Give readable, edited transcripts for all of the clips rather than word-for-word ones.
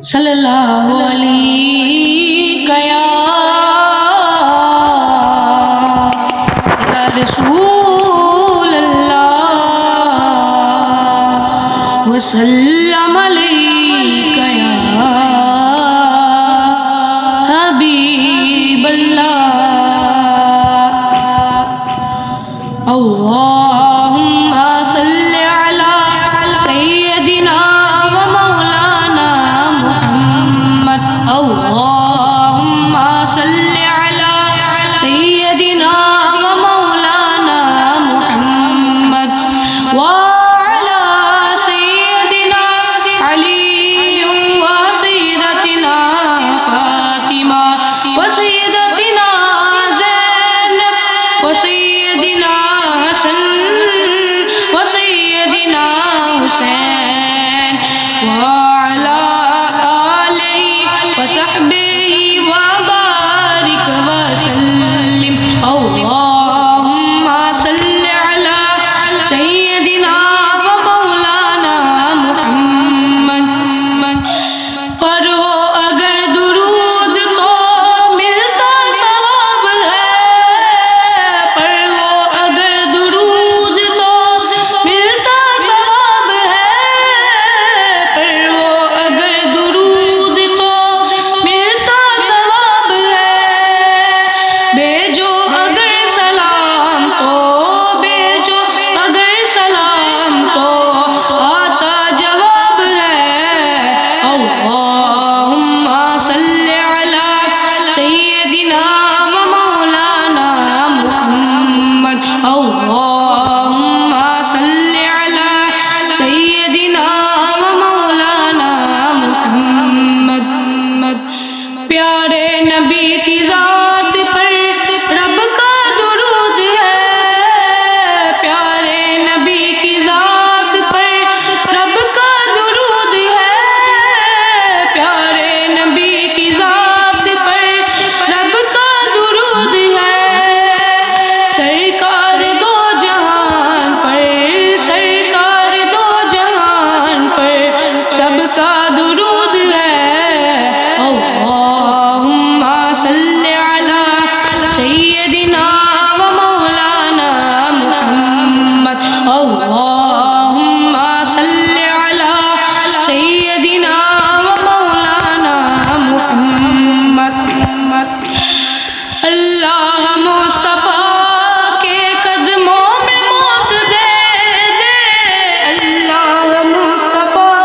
صلی اللہ علیہ یا رسول اللہ وسلم علیک یا حبیب اللہ اللہم صلی علی سیدنا و مولانا محمد اللہم صلی علی سیدنا و مولانا محمد وعلی سیدنا علی و سیدتنا فاطمہ و سیدتنا زینب و سیدنا حسن و سیدنا حسین وعلی آلہ و صحبہ وبارک وسلم اللہم صلی علی سیدنا و مولانا محمد پڑھو اگر درود تو ملتا ثواب ہے پڑھو اگر درود تو ملتا ثواب ہے پڑھو اگر درود تو ملتا ثواب ہے بھیجو اگر سلام تو بھیجو اگر سلام تو آتا جواب ہے اللہم صلی علی سیدنا و مولانا محمد اللہم صلی علی سیدنا و مولانا محمد پیارے نبی کی ذات پر رب کا درود ہے پیارے نبی کی ذات پر رب کا درود ہے پیارے نبی کی ذات پر رب کا درود ہے سرکار دو جہان پر سرکار دو جہان پر سب کا درود ہے اللہم صلی علی سیدنا و مولانا محمد اللہم صلی علی سیدنا و مولانا محمد اللہ مصطفیٰ کے قدموں میں موت دے دے اللہ مصطفیٰ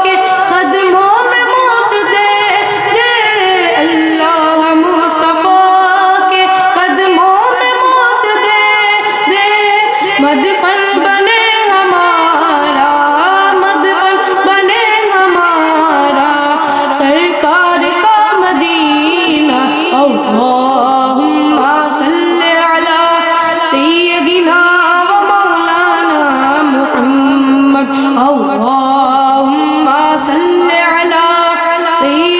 کے قدموں میں موت دے دے اللہ مصطفیٰ کے قدموں میں موت دے دے مدفن بنے ہمارا مدفن بنے ہمارا سرکار کا مدینہ اللہم صلی علی سیدنا و مولانا محمد اللہم صلی علی سیدنا